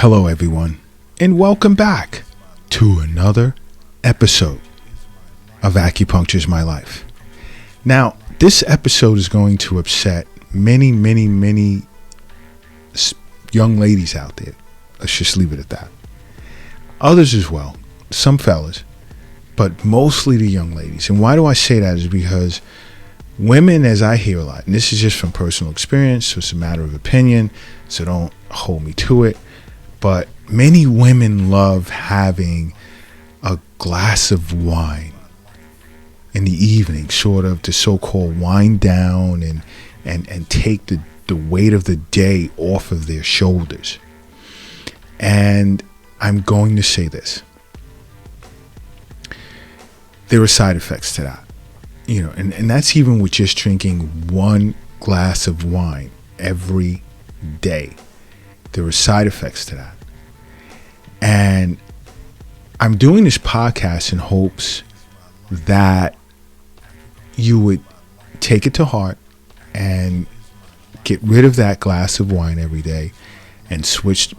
Hello, everyone, and welcome back to another episode of Acupuncture is My Life. Now, this episode is going to upset many young ladies out there. Let's just leave it at that. Others as well, some fellas, but mostly the young ladies. And why do I say that is because women, as I hear a lot, and this is just from personal experience, so it's a matter of opinion, so don't hold me to it, but many women love having a glass of wine in the evening, sort of to so-called wind down and take the weight of the day off of their shoulders. And I'm going to say this. There are side effects to that. And that's even with just drinking one glass of wine every day. There are side effects to that. And I'm doing this podcast in hopes that you would take it to heart and get rid of that glass of wine every day and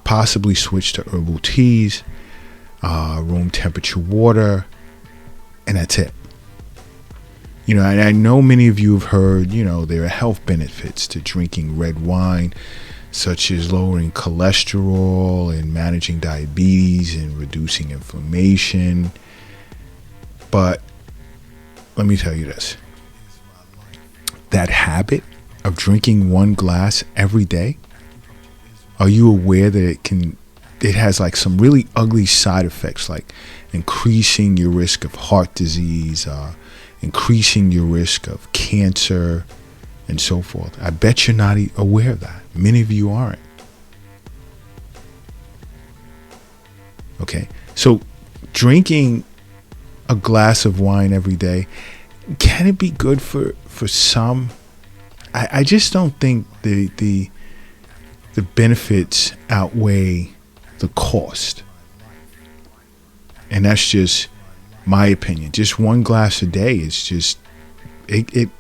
possibly switch to herbal teas, room temperature water, and that's it. And I know many of you have heard, there are health benefits to drinking red wine, such as lowering cholesterol and managing diabetes and reducing inflammation. But let me tell you this. That habit of drinking one glass every day, are you aware that it has like some really ugly side effects, like increasing your risk of heart disease, increasing your risk of cancer, and so forth? I bet you're not aware of that. Many of you aren't. Okay, so drinking a glass of wine every day, can it be good for some? I just don't think the benefits outweigh the cost. And that's just my opinion. Just one glass a day is just, it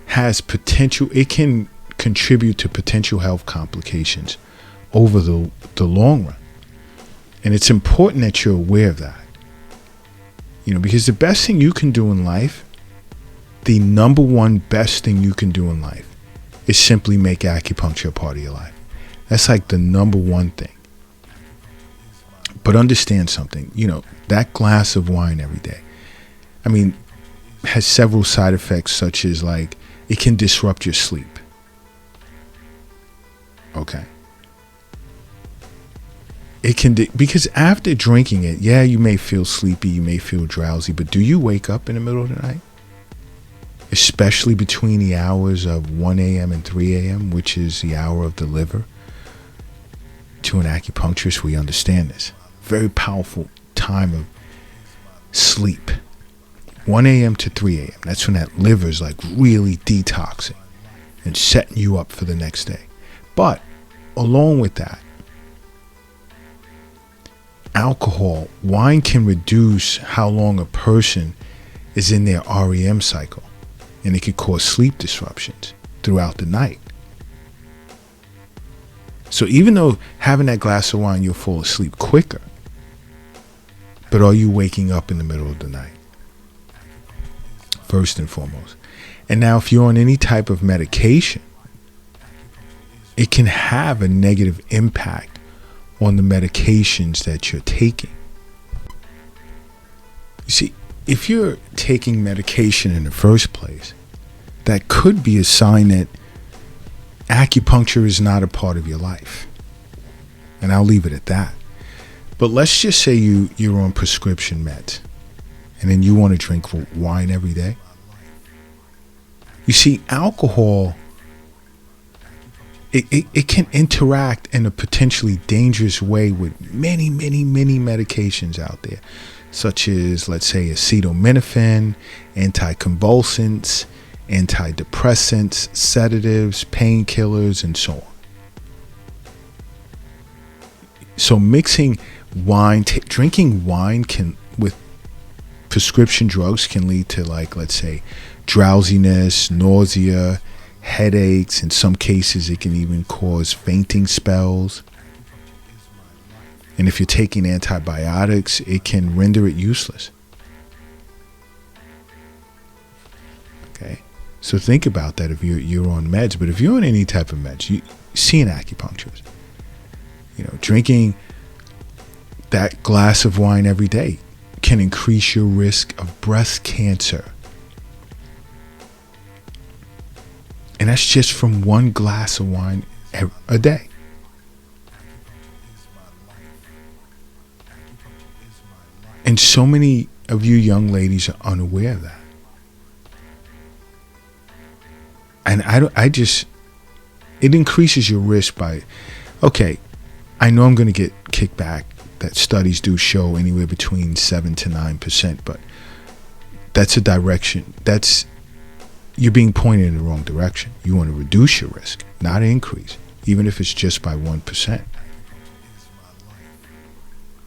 has potential. It can contribute to potential health complications over the long run. And it's important that you're aware of that. Because the best thing you can do in life, the number one best thing you can do in life, is simply make acupuncture a part of your life. That's like the number one thing. But understand something, that glass of wine every day, has several side effects, such as like, it can disrupt your sleep. Okay. It can, because after drinking it, yeah, you may feel sleepy, you may feel drowsy, but do you wake up in the middle of the night? Especially between the hours of 1 a.m. and 3 a.m., which is the hour of the liver. To an acupuncturist, we understand this. Very powerful time of sleep. 1 a.m. to 3 a.m. That's when that liver is like really detoxing and setting you up for the next day. But along with that, wine can reduce how long a person is in their REM cycle, and it can cause sleep disruptions throughout the night. So even though having that glass of wine, you'll fall asleep quicker, but are you waking up in the middle of the night? First and foremost. And now if you're on any type of medication, it can have a negative impact on the medications that you're taking. You see, if you're taking medication in the first place, that could be a sign that acupuncture is not a part of your life. And I'll leave it at that. But let's just say you're on prescription meds, and then you want to drink wine every day. You see, alcohol, it can interact in a potentially dangerous way with many medications out there, such as, let's say, acetaminophen, anticonvulsants, antidepressants, sedatives, painkillers, and so on. So mixing wine, drinking wine with prescription drugs can lead to, like, let's say, drowsiness, nausea, headaches. In some cases, it can even cause fainting spells. And if you're taking antibiotics, it can render it useless. Okay? So think about that if you're on meds. But if you're on any type of meds, you see an acupuncturist. Drinking that glass of wine every day can increase your risk of breast cancer. And that's just from one glass of wine a day. And so many of you young ladies are unaware of that. And it increases your risk by, okay, I know I'm going to get kickback that studies do show anywhere between 7 to 9%, but that's a direction. You're being pointed in the wrong direction. You want to reduce your risk, not increase, even if it's just by 1%.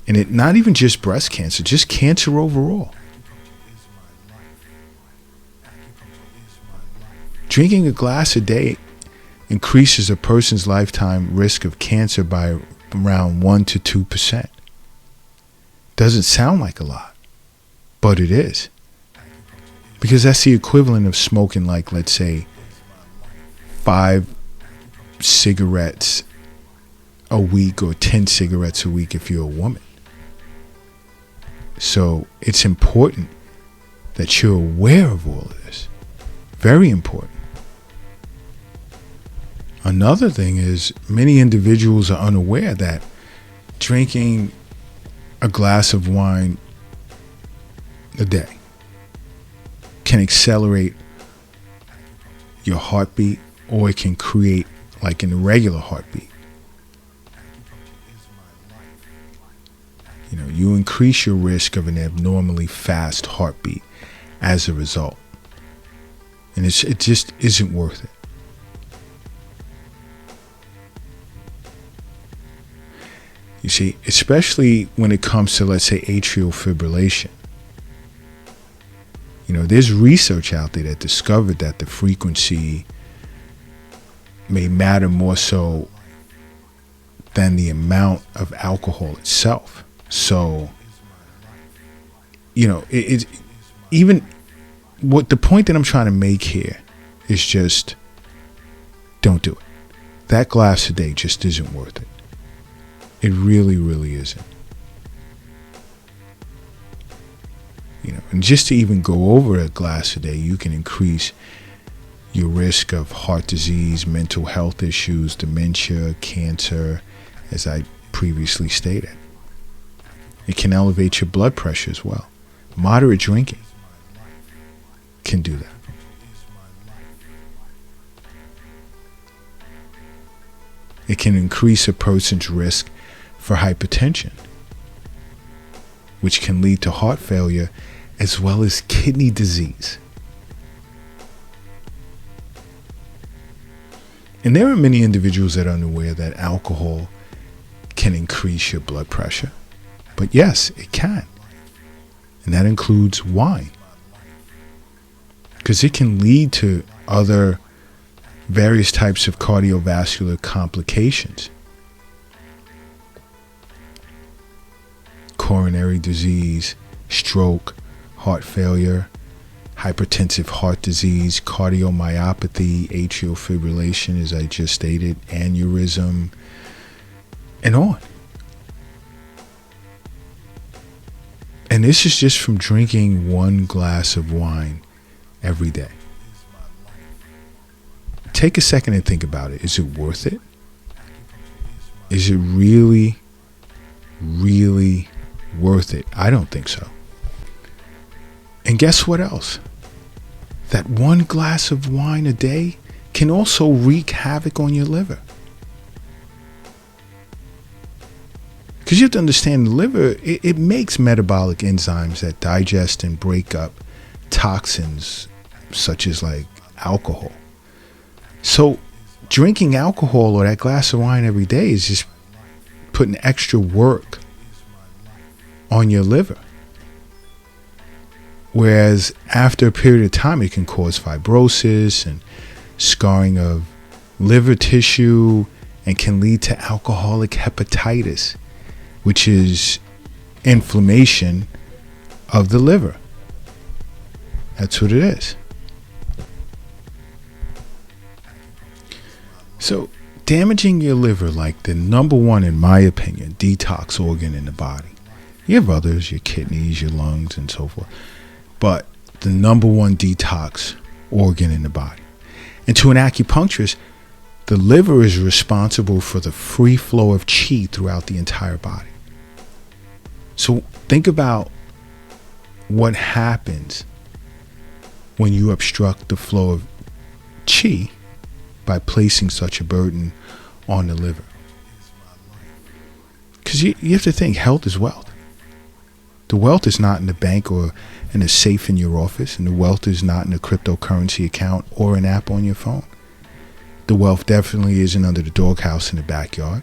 And it not even just breast cancer, just cancer overall. Drinking a glass a day increases a person's lifetime risk of cancer by around 1 to 2%. Doesn't sound like a lot, but it is. Because that's the equivalent of smoking, like, let's say, 5 cigarettes a week or 10 cigarettes a week if you're a woman. So it's important that you're aware of all of this. Very important. Another thing is many individuals are unaware that drinking a glass of wine a day can accelerate your heartbeat, or it can create like an irregular heartbeat. You increase your risk of an abnormally fast heartbeat as a result. And it just isn't worth it. You see, especially when it comes to, let's say, atrial fibrillation. There's research out there that discovered that the frequency may matter more so than the amount of alcohol itself. So, it's even what the point that I'm trying to make here is just don't do it. That glass a day just isn't worth it. It really, really isn't. And just to even go over a glass a day, you can increase your risk of heart disease, mental health issues, dementia, cancer, as I previously stated. It can elevate your blood pressure as well. Moderate drinking can do that. It can increase a person's risk for hypertension, which can lead to heart failure as well as kidney disease. And there are many individuals that are unaware that alcohol can increase your blood pressure. But yes, it can. And that includes wine. Because it can lead to other various types of cardiovascular complications. Coronary disease, stroke, heart failure, hypertensive heart disease, cardiomyopathy, atrial fibrillation, as I just stated, aneurysm, and on. And this is just from drinking one glass of wine every day. Take a second and think about it. Is it worth it? Is it really, really worth it? I don't think so. And guess what else? That one glass of wine a day can also wreak havoc on your liver. Because you have to understand, the liver, it makes metabolic enzymes that digest and break up toxins such as like alcohol. So drinking alcohol or that glass of wine every day is just putting extra work on your liver. Whereas after a period of time, it can cause fibrosis and scarring of liver tissue and can lead to alcoholic hepatitis which is inflammation of the liver. That's what it is. So damaging your liver, like the number one, in my opinion, detox organ in the body. You have others, your kidneys, your lungs, and so forth. But the number one detox organ in the body. And to an acupuncturist, the liver is responsible for the free flow of chi throughout the entire body. So think about what happens when you obstruct the flow of chi by placing such a burden on the liver. Because you have to think, health is wealth. The wealth is not in the bank or in a safe in your office, and the wealth is not in a cryptocurrency account or an app on your phone. The wealth definitely isn't under the doghouse in the backyard.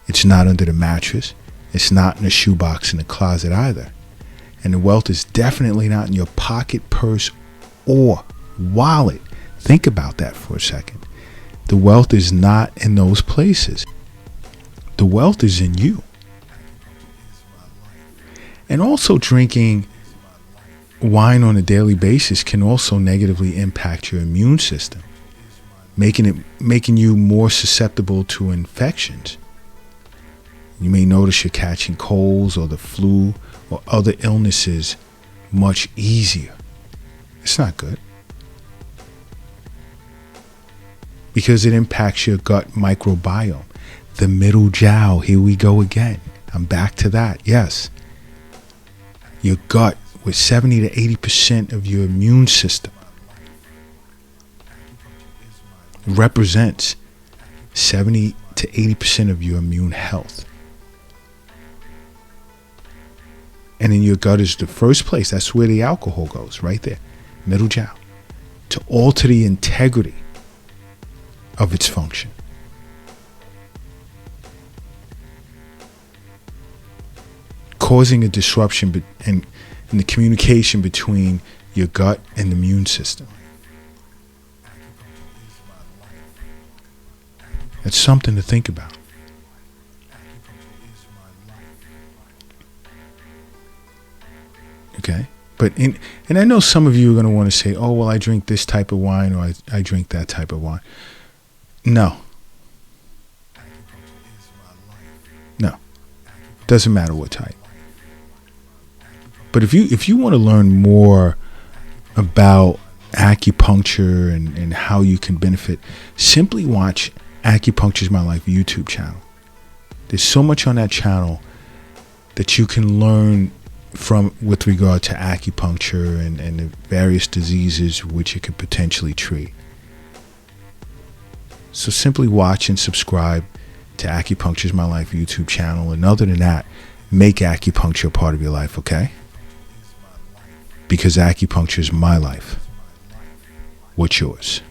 It's not under the mattress. It's not in a shoebox in the closet either. And the wealth is definitely not in your pocket, purse, or wallet. Think about that for a second. The wealth is not in those places. The wealth is in you. And also, drinking wine on a daily basis can also negatively impact your immune system, making you more susceptible to infections. You may notice you're catching colds or the flu or other illnesses much easier. It's not good, because it impacts your gut microbiome. The middle jiao, here we go again. I'm back to that, yes. Your gut, with 70 to 80% of your immune system, represents 70 to 80% of your immune health. And in your gut is the first place. That's where the alcohol goes, right there, middle jiao, to alter the integrity of its function. Causing a disruption in the communication between your gut and the immune system. That's something to think about. Okay? And I know some of you are going to want to say, oh, well, I drink this type of wine, or I drink that type of wine. No. Doesn't matter what type. But if you want to learn more about acupuncture and how you can benefit, simply watch Acupuncture is My Life YouTube channel. There's so much on that channel that you can learn from with regard to acupuncture and the various diseases which it could potentially treat. So simply watch and subscribe to Acupuncture is My Life YouTube channel. And other than that, make acupuncture a part of your life, okay? Because acupuncture is my life. What's yours?